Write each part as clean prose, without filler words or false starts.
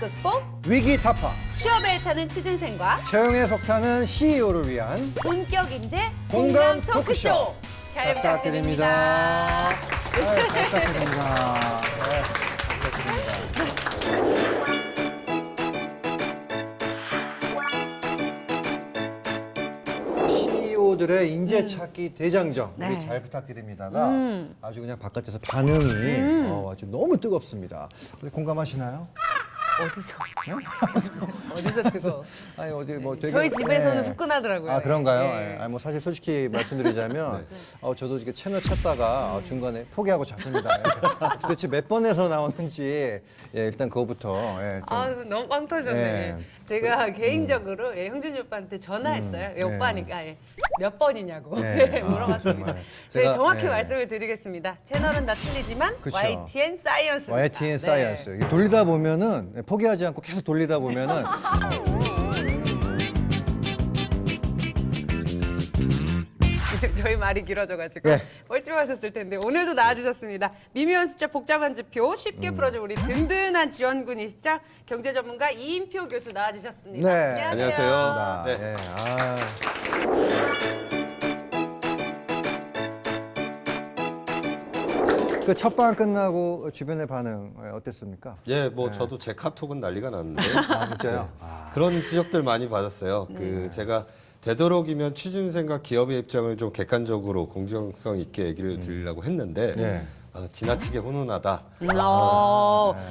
극복, 위기 타파, 취업에 타는 취준생과 채용에 속타는 CEO를 위한 본격 인재 공감 토크쇼. 토크쇼. 잘 부탁드립니다. 부탁드립니다. 잘 부탁드립니다. CEO들의 인재 찾기 대장정 네. 우리 잘 부탁드립니다가 아주 그냥 바깥에서 반응이 아주 너무 뜨겁습니다. 어디 공감하시나요? 어디서 뜨거? 아니 어디 뭐 되게 저희 집에서는 네. 후끈하더라고요. 아 그런가요? 네. 뭐 사실 솔직히 말씀드리자면 저도 이렇게 채널 찾다가 중간에 포기하고 잤습니다. 도대체 몇 번에서 나오는지 일단 그거부터 좀. 아, 너무 빵 터졌네. 네. 제가 개인적으로 형준이 오빠한테 전화했어요. 오빠니까 몇 번이냐고 네. 물어봤습니다. 정말. 제가 제가, 정확히 네. 말씀을 드리겠습니다. 채널은 다 틀리지만 그쵸. YTN 사이언스. YTN 사이언스 돌리다 보면은 포기하지 않고 계속 돌리다 보면은 저희 말이 길어져가지고 예. 뻘쭘하셨을 텐데 오늘도 나와주셨습니다. 미묘한 숫자 복잡한 지표 쉽게 풀어줄 우리 든든한 지원군이시죠. 경제 전문가 이인표 교수 나와주셨습니다. 네. 안녕하세요. 네. 네. 그 첫 방 끝나고 주변의 반응 어땠습니까? 예, 뭐 저도 제 카톡은 난리가 났는데요. 아 진짜요? 그런 지적들 많이 받았어요. 그 제가 되도록이면 취준생과 기업의 입장을 좀 객관적으로 공정성 있게 얘기를 드리려고 했는데 네. 지나치게 훈훈하다.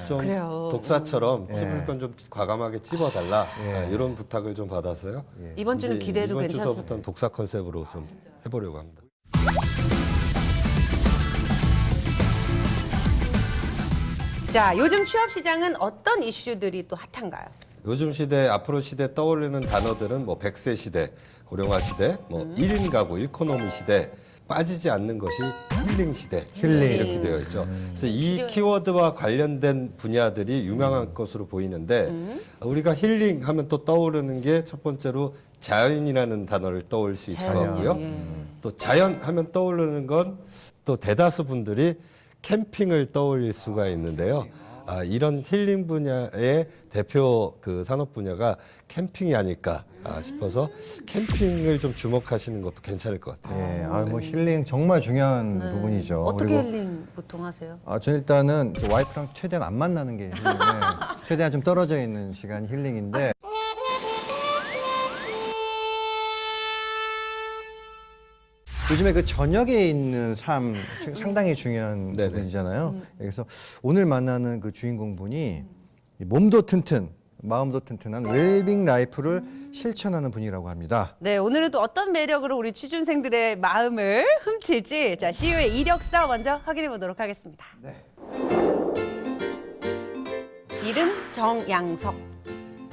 좀 그래요. 독사처럼 찝을 건 좀 과감하게 찝어달라. 예. 이런 부탁을 좀 받았어요. 이번 주는 이제 기대해도 이번 괜찮습니다. 주서부터는 독사 컨셉으로 좀 해보려고 합니다. 자, 요즘 취업 시장은 어떤 이슈들이 또 핫한가요? 요즘 시대, 앞으로 시대 떠올리는 단어들은 뭐 100세 시대, 고령화 시대, 뭐 1인 가구, 일코노미 시대, 빠지지 않는 것이 힐링 시대. 힐링. 이렇게 되어 있죠. 그래서 이 키워드와 관련된 분야들이 유명한 것으로 보이는데 우리가 힐링 하면 또 떠오르는 게 첫 번째로 자연이라는 단어를 떠올릴 수 있을 것 같고요. 또 자연 하면 떠오르는 건 또 대다수 분들이 캠핑을 떠올릴 수가 있는데요. 이런 힐링 분야의 대표 그 산업 분야가 캠핑이 아닐까 싶어서 캠핑을 좀 주목하시는 것도 괜찮을 것 같아요. 뭐 힐링 정말 중요한 부분이죠. 어떻게 그리고 힐링 보통 하세요? 저 일단은 와이프랑 최대한 안 만나는 게 힐링인데 최대한 좀 떨어져 있는 시간이 힐링인데 요즘에 그 저녁에 있는 삶 상당히 중요한 네네. 부분이잖아요. 그래서 오늘 만나는 그 주인공분이 몸도 튼튼, 마음도 튼튼한 웰빙 라이프를 실천하는 분이라고 합니다. 네, 오늘은 또 어떤 매력으로 우리 취준생들의 마음을 훔칠지 자, CEO의 이력서 먼저 확인해 보도록 하겠습니다. 네. 이름 정양석.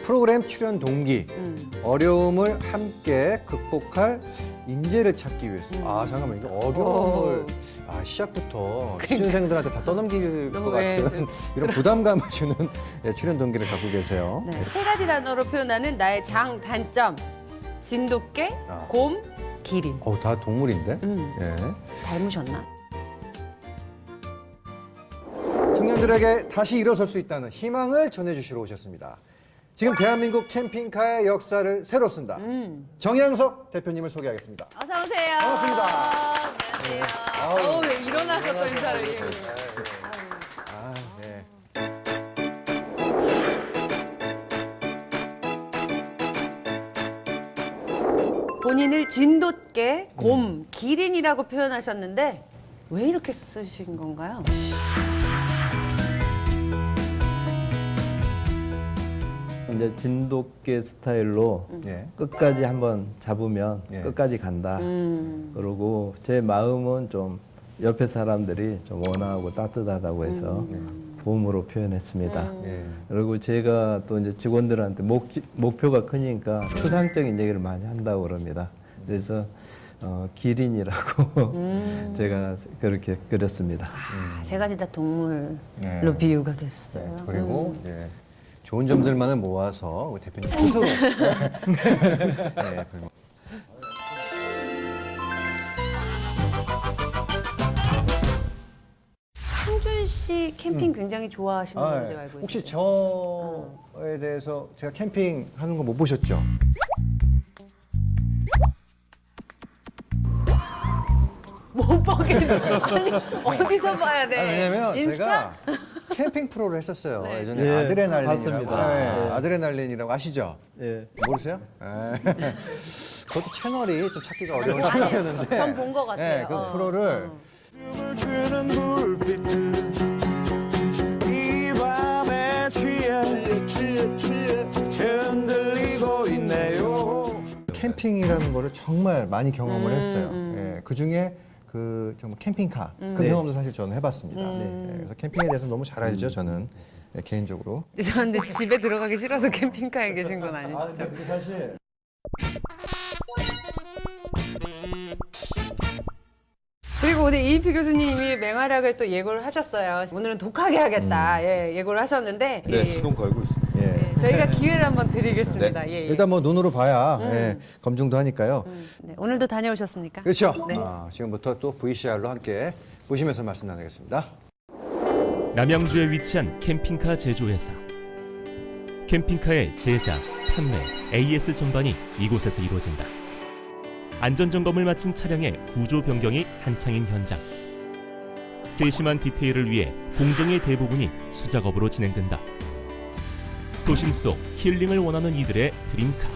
프로그램 출연 동기, 어려움을 함께 극복할 인재를 찾기 위해서. 잠깐만 이게 어려움을 시작부터 취준생들한테 다 떠넘길 것 같은 이런 부담감을 주는 출연 동기를 갖고 계세요. 네, 세 가지 단어로 표현하는 나의 장단점. 진돗개, 곰, 기린. 다 동물인데. 예. 닮으셨나? 청년들에게 다시 일어설 수 있다는 희망을 전해주시러 오셨습니다. 지금 대한민국 캠핑카의 역사를 새로 쓴다. 정양석 대표님을 소개하겠습니다. 어서 오세요. 반갑습니다. 안녕하세요. 일어나서 또 인사를. 네. 본인을 진돗개, 곰, 기린이라고 표현하셨는데 왜 이렇게 쓰신 건가요? 이제 진돗개 스타일로 예. 끝까지 한번 잡으면 예. 끝까지 간다. 그리고 제 마음은 좀 옆에 사람들이 좀 원하고 따뜻하다고 해서 봄으로 표현했습니다. 예. 그리고 제가 또 이제 직원들한테 목표가 크니까 추상적인 얘기를 많이 한다고 그럽니다. 그래서 기린이라고 제가 그렇게 그렸습니다. 세 가지 다 동물로 네. 비유가 됐어요. 그리고 좋은 점들만을 모아서 우리 대표님 스스로 네, 그리고 홍준 씨 캠핑 굉장히 좋아하시는 아, 걸로 예. 제가 알고 있는데. 혹시 저에 대해서 제가 캠핑 하는 거 못 보셨죠? 못 보겠어. 아니 어디서 봐야 돼? 왜냐면 인스타? 제가 캠핑 프로를 했었어요. 네. 예전에 예, 아드레날린이라고. 봤습니다. 네, 네. 아드레날린이라고 아시죠? 예. 모르세요? 예. 그것도 채널이 좀 찾기가 어려운 아니, 채널이었는데. 전 본 것 같아요. 네, 그 프로를 끄는 불빛들 이 밤에 취해 흔들리고 있네요. 캠핑이라는 거를 정말 많이 경험을 했어요. 예, 그 중에 그 정말 캠핑카 그 경험도 사실 저는 해봤습니다. 네, 그래서 캠핑에 대해서 너무 잘 알죠, 저는 개인적으로. 죄송한데 집에 들어가기 싫어서 캠핑카에 계신 건 아니시죠? 사실 그리고 오늘 이인표 교수님이 맹활약을 또 예고를 하셨어요. 오늘은 독하게 하겠다 예고를 하셨는데 네, 예, 시동 걸고 있습니다. 예. 저희가 기회를 한번 드리겠습니다. 예, 예. 일단 뭐 눈으로 봐야 예, 검증도 하니까요. 네, 오늘도 다녀오셨습니까? 그렇죠. 네. 지금부터 또 VCR로 함께 보시면서 말씀 나누겠습니다. 남양주에 위치한 캠핑카 제조회사. 캠핑카의 제작, 판매, AS 전반이 이곳에서 이루어진다. 안전점검을 마친 차량의 구조 변경이 한창인 현장. 세심한 디테일을 위해 공정의 대부분이 수작업으로 진행된다. 도심 속 힐링을 원하는 이들의 드림카.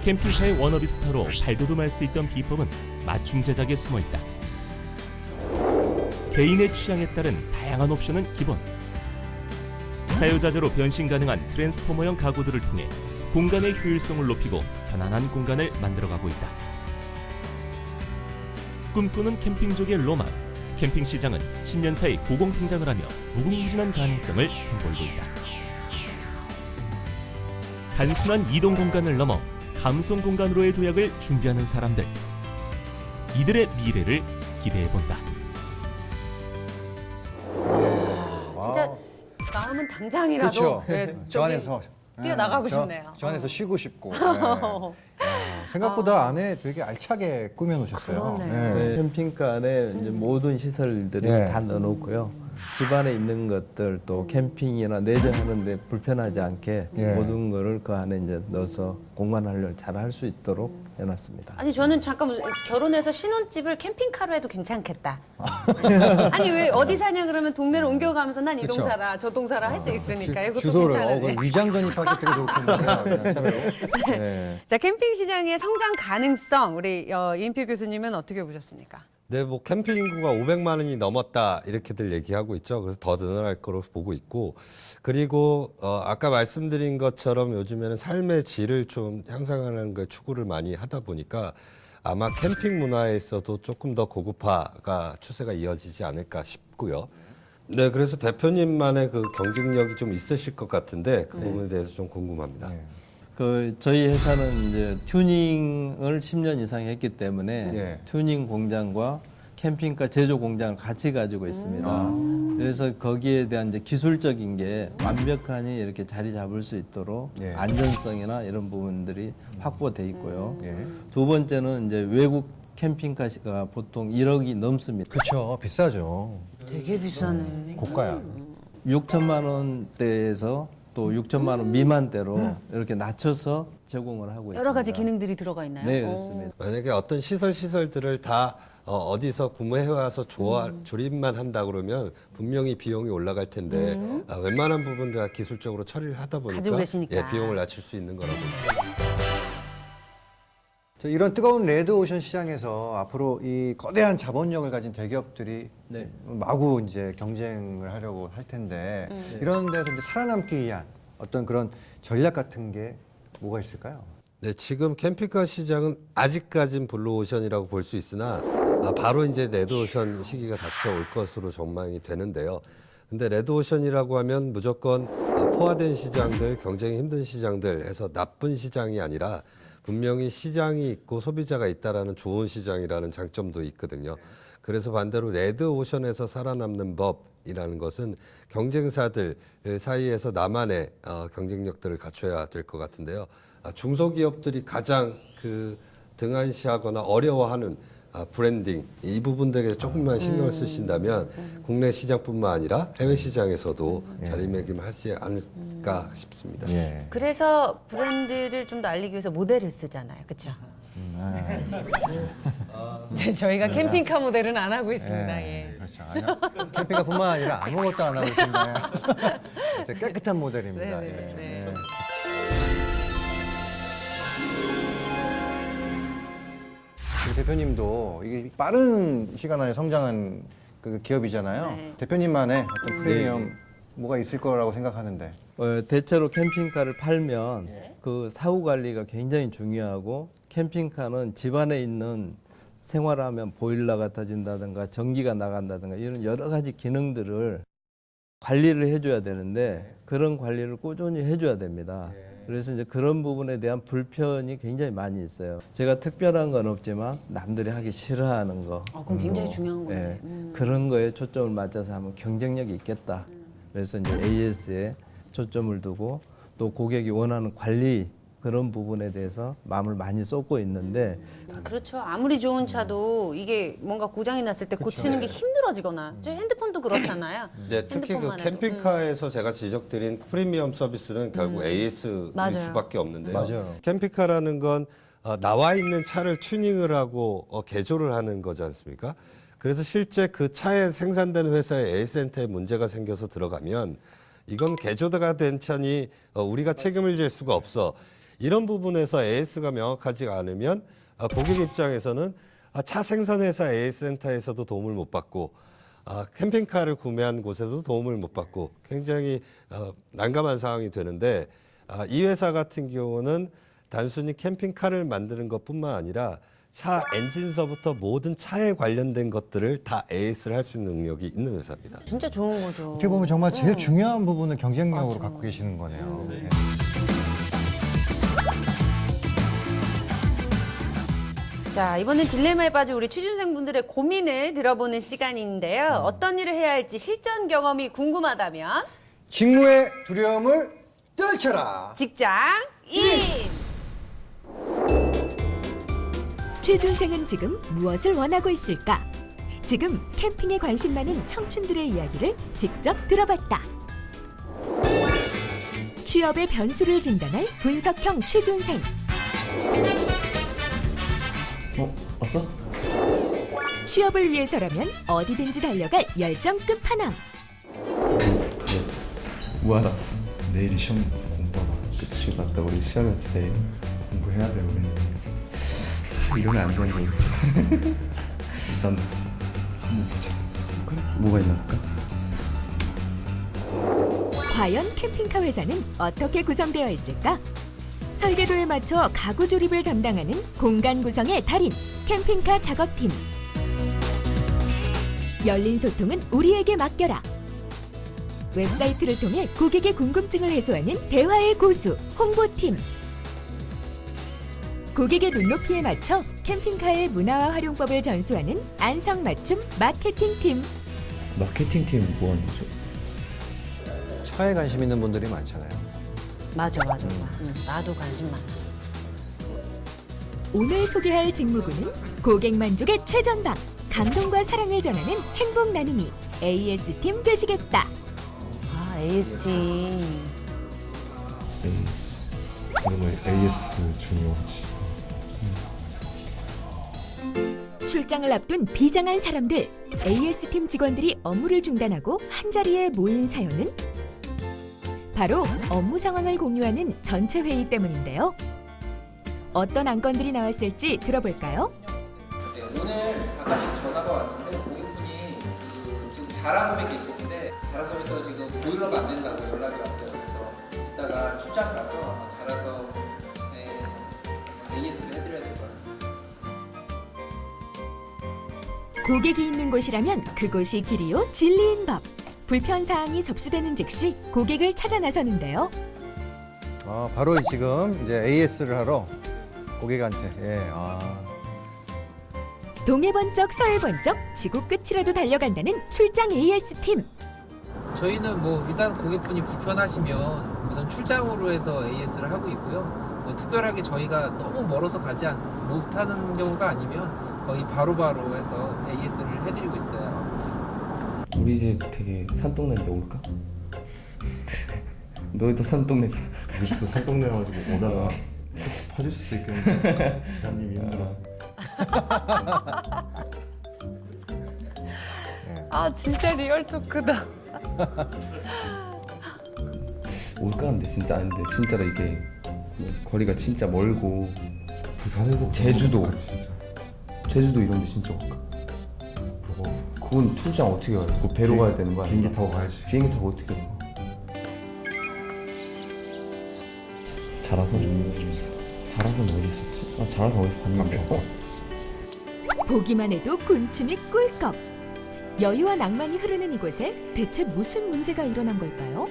캠핑카의 워너비 스타로 발돋움할 수 있던 비법은 맞춤 제작에 숨어있다. 개인의 취향에 따른 다양한 옵션은 기본. 자유자재로 변신 가능한 트랜스포머형 가구들을 통해 공간의 효율성을 높이고 편안한 공간을 만들어가고 있다. 꿈꾸는 캠핑족의 로망. 캠핑 시장은 10년 사이 고공성장을 하며 무궁무진한 가능성을 선보이고 있다. 단순한 이동 공간을 넘어 감성 공간으로의 도약을 준비하는 사람들. 이들의 미래를 기대해본다. 진짜 마음은 당장이라도 그렇죠. 예, 저 저기 안에서 뛰어나가고 저- 싶네요. 저 안에서 쉬고 싶고. 생각보다 안에 되게 알차게 꾸며놓으셨어요. 그러네요. 네, 캠핑카 안에 이제 모든 시설들이 네. 다 넣어놓고요. 집 안에 있는 것들 또 캠핑이나 내장하는데 불편하지 않게 예. 모든 거를 그 안에 이제 넣어서 공간 활용을 잘 할 수 있도록 해놨습니다. 아니 저는 잠깐만 결혼해서 신혼집을 캠핑카로 해도 괜찮겠다. 아니 왜 어디 사냐 그러면 동네를 옮겨가면서 난 이 동 그쵸. 살아 저 동 살아 할 수 있으니까 이것도 주소를 괜찮은데. 그 위장 전입하기 되게 좋겠는데요. 그냥 차라리. 네. 자 캠핑 시장의 성장 가능성 우리 이인표 교수님은 어떻게 보셨습니까? 네, 뭐 캠핑 인구가 500만 원이 넘었다 이렇게들 얘기하고 있죠. 그래서 더 늘어날 거로 보고 있고, 그리고 아까 말씀드린 것처럼 요즘에는 삶의 질을 좀 향상하는 걸 추구를 많이 하다 보니까 아마 캠핑 문화에 있어도 조금 더 고급화가 추세가 이어지지 않을까 싶고요. 네, 그래서 대표님만의 그 경쟁력이 좀 있으실 것 같은데 그 부분에 대해서 좀 궁금합니다. 그 저희 회사는 이제 튜닝을 10년 이상 했기 때문에 예. 튜닝 공장과 캠핑카 제조 공장을 같이 가지고 있습니다. 그래서 거기에 대한 이제 기술적인 게 완벽하니 이렇게 자리 잡을 수 있도록 예. 안전성이나 이런 부분들이 확보돼 있고요. 예. 두 번째는 이제 외국 캠핑카가 보통 1억이 넘습니다. 그렇죠. 비싸죠. 되게 비싸네. 고가야. 6천만 원대에서 또 6천만 원 미만대로 이렇게 낮춰서 제공을 하고 있습니다. 여러 가지 기능들이 들어가 있나요? 네, 그렇습니다. 만약에 어떤 시설들을 다 어디서 구매해와서 조립만 한다 그러면 분명히 비용이 올라갈 텐데 웬만한 부분들 다 기술적으로 처리를 하다 보니까 가지고 계시니까. 예, 비용을 낮출 수 있는 거라고 봅니다. 이런 뜨거운 레드오션 시장에서 앞으로 이 거대한 자본력을 가진 대기업들이 네. 마구 이제 경쟁을 하려고 할 텐데 이런 데서 이제 살아남기 위한 어떤 그런 전략 같은 게 뭐가 있을까요? 네, 지금 캠핑카 시장은 아직까진 블루오션이라고 볼 수 있으나 바로 이제 레드오션 시기가 닥쳐올 것으로 전망이 되는데요. 근데 레드오션이라고 하면 무조건 포화된 시장들, 경쟁이 힘든 시장들 해서 나쁜 시장이 아니라 분명히 시장이 있고 소비자가 있다라는 좋은 시장이라는 장점도 있거든요. 그래서 반대로 레드오션에서 살아남는 법이라는 것은 경쟁사들 사이에서 나만의 경쟁력들을 갖춰야 될 것 같은데요. 중소기업들이 가장 그 등한시하거나 어려워하는 브랜딩 이 부분들에 조금만 신경을 쓰신다면 국내 시장뿐만 아니라 해외 시장에서도 자리매김하지 않을까 싶습니다. 예. 그래서 브랜드를 좀 더 알리기 위해서 모델을 쓰잖아요. 그렇죠? 네, 저희가 캠핑카 모델은 안 하고 있습니다. 예. 그렇죠. 아니요. 캠핑카뿐만 아니라 아무것도 안 하고 있습니다. 깨끗한 모델입니다. 네, 예. 네. 예. 우리 대표님도 이게 빠른 시간 안에 성장한 그 기업이잖아요. 네. 대표님만의 어떤 프리미엄 뭐가 있을 거라고 생각하는데. 대체로 캠핑카를 팔면 그 사후 관리가 굉장히 중요하고 캠핑카는 집안에 있는 생활하면 보일러가 터진다든가 전기가 나간다든가 이런 여러 가지 기능들을 관리를 해줘야 되는데 그런 관리를 꾸준히 해줘야 됩니다. 그래서 이제 그런 부분에 대한 불편이 굉장히 많이 있어요. 제가 특별한 건 없지만 남들이 하기 싫어하는 거. 그럼 굉장히 중요한 건데. 그런 거에 초점을 맞춰서 하면 경쟁력이 있겠다. 그래서 이제 AS에 초점을 두고 또 고객이 원하는 관리 그런 부분에 대해서 마음을 많이 쏟고 있는데 그렇죠. 아무리 좋은 차도 이게 뭔가 고장이 났을 때 고치는 게 힘들어지거나 저 핸드폰도 그렇잖아요. 네, 특히 그 핸드폰만 해도. 캠핑카에서 제가 지적드린 프리미엄 서비스는 결국 AS일 맞아요. 수밖에 없는데요. 맞아요. 캠핑카라는 건 나와 있는 차를 튜닝을 하고 개조를 하는 거지 않습니까? 그래서 실제 그 차에 생산되는 회사의 AS 센터에 문제가 생겨서 들어가면 이건 개조가 된 차니 우리가 책임을 질 수가 없어. 이런 부분에서 AS가 명확하지 않으면 고객 입장에서는 차 생산 회사 AS 센터에서도 도움을 못 받고 캠핑카를 구매한 곳에서도 도움을 못 받고 굉장히 난감한 상황이 되는데 이 회사 같은 경우는 단순히 캠핑카를 만드는 것뿐만 아니라 차 엔진서부터 모든 차에 관련된 것들을 다 AS를 할 수 있는 능력이 있는 회사입니다. 진짜 좋은 거죠. 어떻게 보면 정말 제일 중요한 부분을 경쟁력으로 갖고 계시는 거네요. 예. 자, 이번엔 딜레마에 빠진 우리 취준생분들의 고민을 들어보는 시간인데요. 어떤 일을 해야 할지 실전 경험이 궁금하다면 직무의 두려움을 떨쳐라. 직장 인! 취준생은 지금 무엇을 원하고 있을까? 지금 캠핑에 관심 많은 청춘들의 이야기를 직접 들어봤다. 취업의 변수를 진단할 분석형 취준생. 왔어? 취업을 위해서라면 어디든지 달려갈 열정 끝판왕. 뭐 하러 왔어? 내일이 시험 공부하러 그치 맞다 우리 시험이었지 내일 공부해야 돼 우리 이러면 안 되는 거 있어 일단 한번 보자 그래 뭐가 있나 볼까? 과연 캠핑카 회사는 어떻게 구성되어 있을까? 설계도에 맞춰 가구 조립을 담당하는 공간 구성의 달인 캠핑카 작업팀. 열린 소통은 우리에게 맡겨라. 웹사이트를 통해 고객의 궁금증을 해소하는 대화의 고수 홍보팀. 고객의 눈높이에 맞춰 캠핑카의 문화와 활용법을 전수하는 안성맞춤 마케팅팀. 마케팅팀 뭐 하는 거죠? 차에 관심 있는 분들이 많잖아요. 맞아. 나도 관심 많아. 오늘 소개할 직무군은 고객 만족의 최전방, 감동과 사랑을 전하는 행복 나눔이 AS팀 되시겠다. AS팀. AS 오늘 AS 중요하지 출장을 앞둔 비장한 사람들, AS팀 직원들이 업무를 중단하고 한자리에 모인 사연은 바로 업무 상황을 공유하는 전체 회의 때문인데요. 어떤 안건들이 나왔을지 들어볼까요? 네, 오늘 아까 전화가 왔는데 고객분이 지금 자라섬에 계시는데 자라섬에서 지금 보일러가 안 된다고 연락이 왔어요. 그래서 이따가 출장 가서 자라섬에 AS를 해드려야 될 것 같습니다. 고객이 있는 곳이라면 그곳이 길이요 진리인 법. 불편사항이 접수되는 즉시 고객을 찾아 나서는데요. 바로 지금 이제 AS를 하러 고객한테. 예. 동해 번쩍 서해 번쩍 지구 끝이라도 달려간다는 출장 AS팀. 저희는 뭐 일단 고객분이 불편하시면 우선 출장으로 해서 AS를 하고 있고요. 뭐 특별하게 저희가 너무 멀어서 가지 못하는 경우가 아니면 거의 바로바로 해서 AS를 해드리고 있어요. 우리 집 되게 산동네인데 올까? 너희도 산동네지? 우리 집도 산동네여가지고 오다가 퍼질 수도 있겠는데 기사님이 힘들어서. 아 진짜 리얼 토크다. 올까 근데 진짜 아닌데 진짜로 이게 거리가 진짜 멀고 부산에서 제주도. 그런 것까지 진짜 제주도 이런 데 진짜 올까? 그거 그건 출장 어떻게 가요? 그거 배로 가야 되는 거 아니야? 비행기 타고 가야지. 비행기 타고 어떻게 가? 자라선 어디 있었지? 아 자라선 어디서 봤는데? 보기만 해도 군침이 꿀꺽. 여유와 낭만이 흐르는 이곳에 대체 무슨 문제가 일어난 걸까요?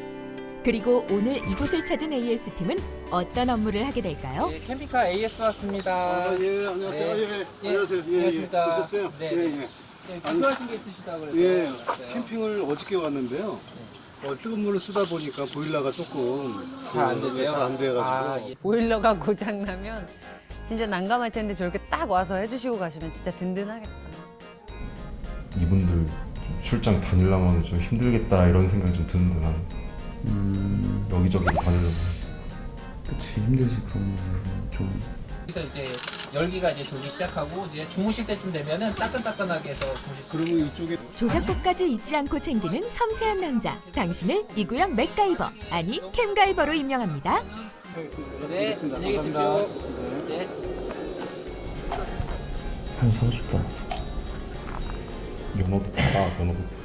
그리고 오늘 이곳을 찾은 AS팀은 어떤 업무를 하게 될까요? 예, 캠핑카 AS 왔습니다. 예, 안녕하세요. 네. 예, 안녕하세요. 예, 안녕하십니까. 오셨어요? 네. 예, 예. 네, 궁금하신 게 있으시다 그래서 예, 왔어요. 캠핑을 어저께 왔는데요. 뜨거운 물을 쓰다 보니까 보일러가 조금 잘 안 되세요? 잘안 돼가지고. 아, 예. 보일러가 고장 나면 진짜 난감할 텐데 저렇게 딱 와서 해주시고 가시면 진짜 든든하겠다. 이분들 좀 출장 다니려면 좀 힘들겠다 이런 생각이 좀 드는데 난 여기저기 다니려면 그치 힘들지 그런 거좀 그러니까 이제 열기가 이제 돌기 시작하고 이제 주무실 때쯤 되면은 따끈따끈하게 해서 주무실 수 있어요. 그러면 이쪽에 조작법까지 잊지 않고 챙기는 섬세한 남자. 당신을 이 구역 맥가이버, 아니 캠가이버로 임명합니다. 네, 안녕히 계십시오. 네. 한 30분 면허부터 다 면허부터.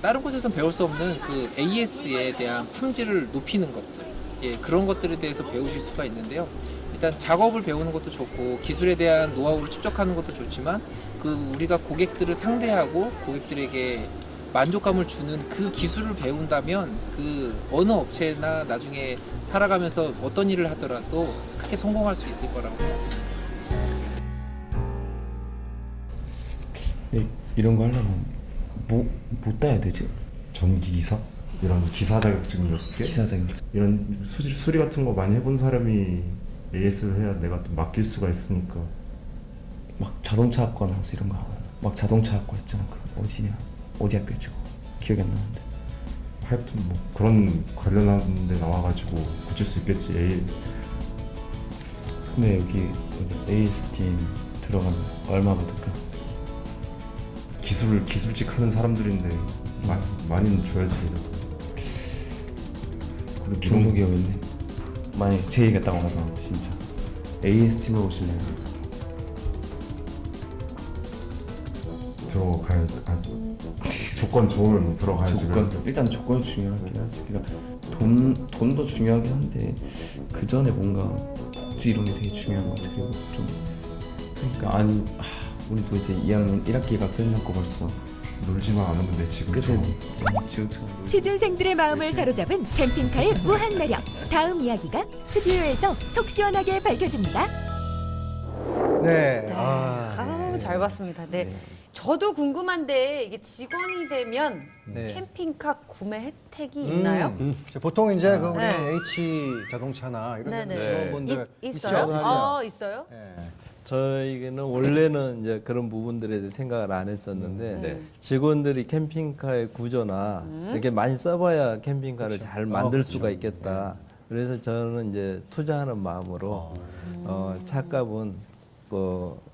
다른 곳에선 배울 수 없는 그 AS에 대한 품질을 높이는 것들, 예, 그런 것들에 대해서 배우실 수가 있는데요. 일단 작업을 배우는 것도 좋고 기술에 대한 노하우를 축적하는 것도 좋지만 그 우리가 고객들을 상대하고 고객들에게 만족감을 주는 그 기술을 배운다면 그 어느 업체나 나중에 살아가면서 어떤 일을 하더라도 크게 성공할 수 있을 거라고 생각합니다. 이런 거 하려면 뭐 따야 되지? 전기기사 이런 기사 자격증 몇 개. 기사 자격증. 이런 수리 같은 거 많이 해본 사람이 AS를 해야 내가 또 맡길 수가 있으니까. 막 자동차 학과 나와서 이런 거 하고 막 자동차 학과 있잖아 그 어디냐 어디 학교였지 그거 기억이 안 나는데 하여튼 뭐 그런 관련한 데 나와가지고 붙일 수 있겠지. 근데 여기 AS팀 들어가면 얼마 받을까? 기술직 하는 사람들인데 많이는 줘야지. 그래도 중소기업인데 만약에 제 얘기가 딱 와서 진짜 AS팀으로 오실래요? 그래서 들어가야 조건 좋으면 들어가야지. 일단 조건이 중요하긴 하지. 그러니까 돈도 중요하긴 한데 그 전에 뭔가 복지 이런 게 되게 중요한 것 같아. 그리고 좀 그러니까 우리도 이제 2학년 1학기가 끝났고 벌써 놀지만 않으면 돼 지금. 끝에 취준생들의 마음을 사로잡은 캠핑카의 무한 매력. 다음 이야기가 스튜디오에서 속 시원하게 밝혀집니다. 네. 잘 봤습니다. 네. 저도 궁금한데 이게 직원이 되면 네. 캠핑카 구매 혜택이 있나요? 보통 이제 그 우리 네. H 자동차나 이런 네네. 데 직원분들 있어요? 있어요? 네. 저희는 원래는 이제 그런 부분들에 대해 생각을 안 했었는데 네. 직원들이 캠핑카의 구조나 이렇게 많이 써봐야 캠핑카를 잘 만들 수가 있겠다. 그래서 저는 이제 투자하는 마음으로 차값은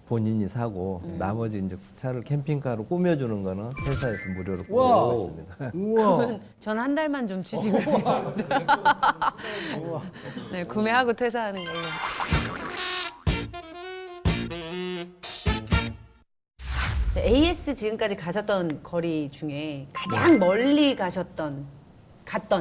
본인이 사고 나머지 이제 차를 캠핑카로 꾸며주는 거는 회사에서 무료로 꾸며주고 있습니다. 그러면 전 한 달만 좀 취직을 하겠습니다. 네, 구매하고 퇴사하는 걸로. 네, AS 지금까지 가셨던 거리 중에 가장 멀리 갔던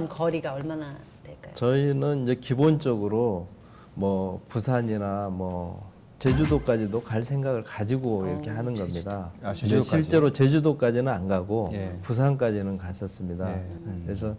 거리가 얼마나 될까요? 저희는 이제 기본적으로 뭐 부산이나 뭐 제주도까지도 갈 생각을 가지고 이렇게 하는 겁니다. 아, 이제 제주도까지? 실제로 제주도까지는 안 가고 예. 부산까지는 갔었습니다. 예. 그래서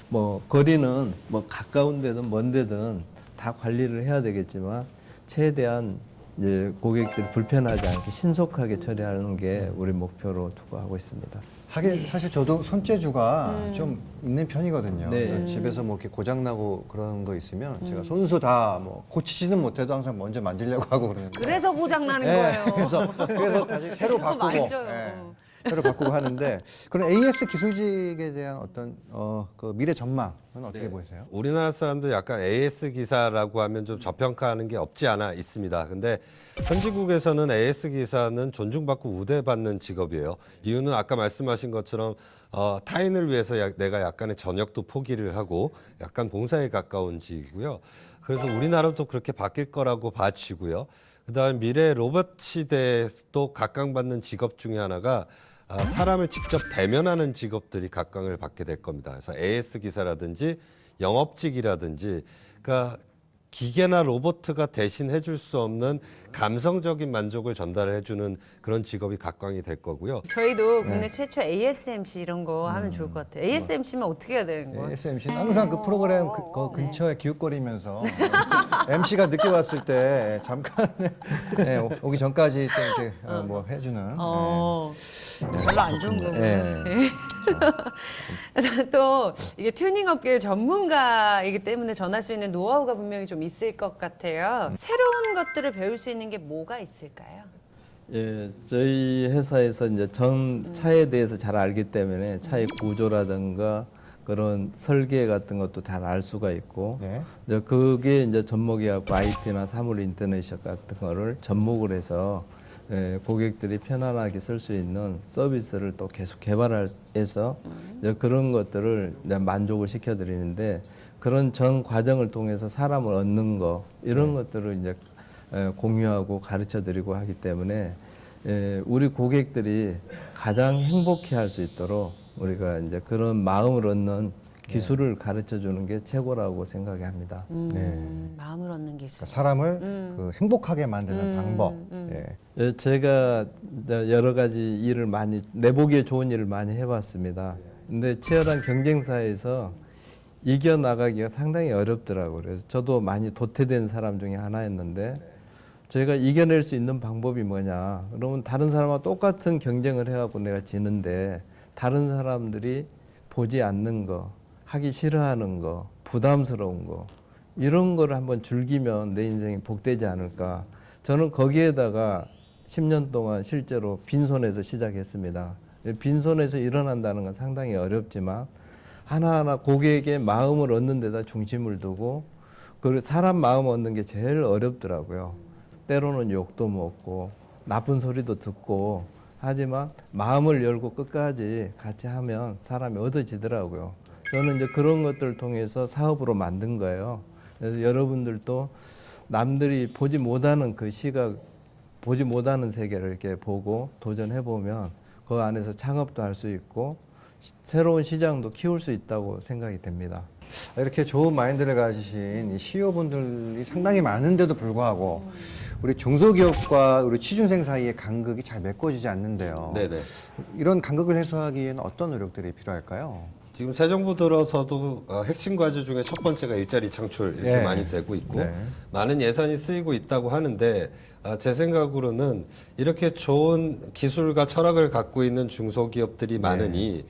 뭐 거리는 뭐 가까운 데든 먼 데든 다 관리를 해야 되겠지만 최대한 이제 고객들이 불편하지 않게 신속하게 처리하는 게 우리 목표로 두고 하고 있습니다. 하긴 사실 저도 손재주가 좀 있는 편이거든요. 네. 그래서 집에서 뭐 이렇게 고장 나고 그런 거 있으면 제가 손수 다 뭐 고치지는 못해도 항상 먼저 만지려고 하고 그러는데. 그래서 고장 나는 네, 거예요. 그래서 다시 새로 그거 바꾸고, 만져요. 새로 바꾸고 하는데 그런 AS 기술직에 대한 어떤 그 미래 전망은 어떻게 보이세요? 우리나라 사람들 약간 AS 기사라고 하면 좀 저평가하는 게 없지 않아 있습니다. 근데 현지국에서는 AS 기사는 존중받고 우대받는 직업이에요. 이유는 아까 말씀하신 것처럼 타인을 위해서 내가 약간의 전역도 포기를 하고 약간 봉사에 가까운 직이고요. 그래서 우리나라도 그렇게 바뀔 거라고 봐지고요. 그다음에 미래 로봇 시대에 또 각광받는 직업 중에 하나가 사람을 직접 대면하는 직업들이 각광을 받게 될 겁니다. 그래서 AS 기사라든지 영업직이라든지, 그러니까 기계나 로봇가 대신 해줄 수 없는 감성적인 만족을 전달해주는 그런 직업이 각광이 될 거고요. 저희도 국내 최초 ASMC 이런 거 하면 좋을 것 같아요. ASMC면 어떻게 해야 되는 거예요? ASMC는 항상 그 프로그램 그 근처에 기웃거리면서 MC가 늦게 왔을 때 잠깐 오기 전까지 좀 이렇게 뭐 해주는. 별로 안 좋은 거고요. 네. 또 이게 튜닝 업계 전문가이기 때문에 전할 수 있는 노하우가 분명히 좀 있을 것 같아요. 새로운 것들을 배울 수 있는 게 뭐가 있을까요? 예, 저희 회사에서 이제 전 차에 대해서 잘 알기 때문에 차의 구조라든가 그런 설계 같은 것도 잘 알 수가 있고, 네. 이제 그게 이제 접목해갖고 IT나 사물 인터넷 같은 거를 접목을 해서 고객들이 편안하게 쓸 수 있는 서비스를 또 계속 개발해서 이제 그런 것들을 이제 만족을 시켜드리는데, 그런 전 과정을 통해서 사람을 얻는 거 이런 것들을 이제 공유하고 가르쳐드리고 하기 때문에 우리 고객들이 가장 행복해할 수 있도록 우리가 이제 그런 마음을 얻는 기술을 가르쳐 주는 게 최고라고 생각이 합니다. 마음을 얻는 기술. 그러니까 사람을 그 행복하게 만드는 방법. 예. 제가 이제 여러 가지 일을 많이, 내보기에 좋은 일을 많이 해봤습니다. 근데 치열한 경쟁사에서 이겨나가기가 상당히 어렵더라고요. 그래서 저도 많이 도태된 사람 중에 하나였는데, 제가 이겨낼 수 있는 방법이 뭐냐. 그러면 다른 사람과 똑같은 경쟁을 해갖고 내가 지는데, 다른 사람들이 보지 않는 거, 하기 싫어하는 거, 부담스러운 거, 이런 거를 한번 즐기면 내 인생이 복되지 않을까. 저는 거기에다가 10년 동안 실제로 빈손에서 시작했습니다. 빈손에서 일어난다는 건 상당히 어렵지만 하나하나 고객의 마음을 얻는 데다 중심을 두고, 그리고 사람 마음 얻는 게 제일 어렵더라고요. 때로는 욕도 먹고 나쁜 소리도 듣고 하지만 마음을 열고 끝까지 같이 하면 사람이 얻어지더라고요. 저는 이제 그런 것들을 통해서 사업으로 만든 거예요. 그래서 여러분들도 남들이 보지 못하는 그 시각, 보지 못하는 세계를 이렇게 보고 도전해 보면 그 안에서 창업도 할 수 있고 새로운 시장도 키울 수 있다고 생각이 됩니다. 이렇게 좋은 마인드를 가지신 이 CEO분들이 상당히 많은데도 불구하고 우리 중소기업과 우리 취준생 사이의 간극이 잘 메꿔지지 않는데요. 네네. 이런 간극을 해소하기에는 어떤 노력들이 필요할까요? 지금 새 정부 들어서도 핵심 과제 중에 첫 번째가 일자리 창출 이렇게 네. 많이 되고 있고 네. 많은 예산이 쓰이고 있다고 하는데, 제 생각으로는 이렇게 좋은 기술과 철학을 갖고 있는 중소기업들이 많으니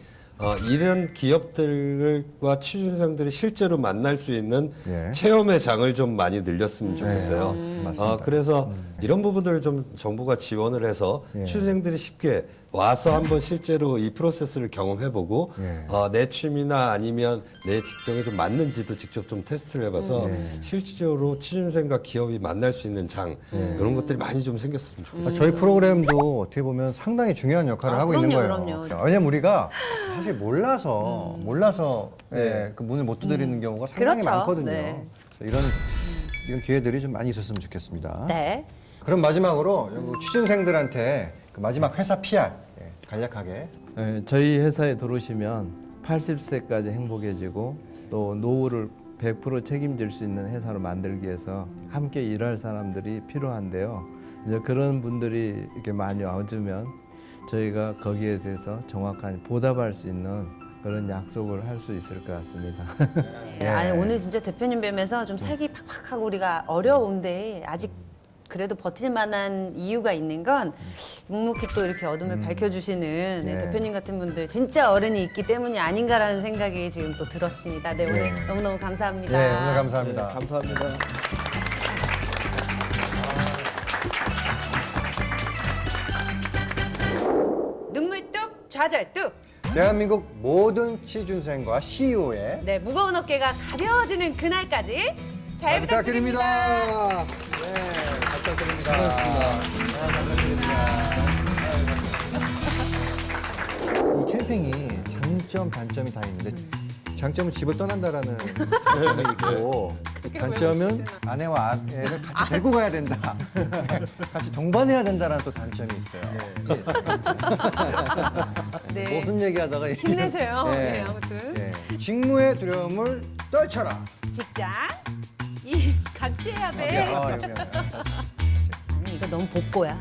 이런 기업들과 취준생들이 실제로 만날 수 있는 예. 체험의 장을 좀 많이 늘렸으면 좋겠어요. 맞습니다. 그래서 이런 부분들을 좀 정부가 지원을 해서 예. 취준생들이 쉽게 와서 한번 실제로 이 프로세스를 경험해보고 예. 내 취미나 아니면 내 직종에 좀 맞는지도 직접 좀 테스트를 해봐서 실질적으로 취준생과 기업이 만날 수 있는 장 이런 것들이 많이 좀 생겼으면 좋겠어요. 저희 프로그램도 어떻게 보면 상당히 중요한 역할을 하고 있는 거예요. 그럼요. 왜냐면 우리가 사실 몰라서 그 문을 못 두드리는 경우가 상당히 그렇죠. 많거든요. 네. 그래서 이런 기회들이 좀 많이 있었으면 좋겠습니다. 네. 그럼 마지막으로 취준생들한테 그 마지막 회사 PR 간략하게. 저희 회사에 들어오시면 80세까지 행복해지고 또 노후를 100% 책임질 수 있는 회사로 만들기 위해서 함께 일할 사람들이 필요한데요. 이제 그런 분들이 이렇게 많이 와주면 저희가 거기에 대해서 정확한 보답할 수 있는 그런 약속을 할 수 있을 것 같습니다. 아니, 오늘 진짜 대표님 뵈면서 좀 색이 팍팍하고 우리가 어려운데 아직 그래도 버틸 만한 이유가 있는 건 묵묵히 또 이렇게 어둠을 밝혀주시는 네, 네. 대표님 같은 분들 진짜 어른이 있기 때문이 아닌가라는 생각이 지금 또 들었습니다. 네, 오늘 네. 너무너무 감사합니다. 네, 오늘 감사합니다. 네, 감사합니다. 눈물 뚝, 좌절 뚝. 대한민국 모든 취준생과 CEO의 네, 무거운 어깨가 가벼워지는 그날까지 잘 부탁드립니다. 네, 잘 부탁드립니다. 이 캠핑이 장점, 단점이 다 있는데 장점은 집을 떠난다라는 장점이 있고 단점은 아내와 아이를 같이 데리고 가야 된다. 같이 동반해야 된다라는 또 단점이 있어요. 네. 무슨 얘기하다가 힘내세요. 네, 아무튼. 네. 직무의 두려움을 떨쳐라. 직장 이 같이 해야 돼. 여기. 아니 이거 너무 복고야.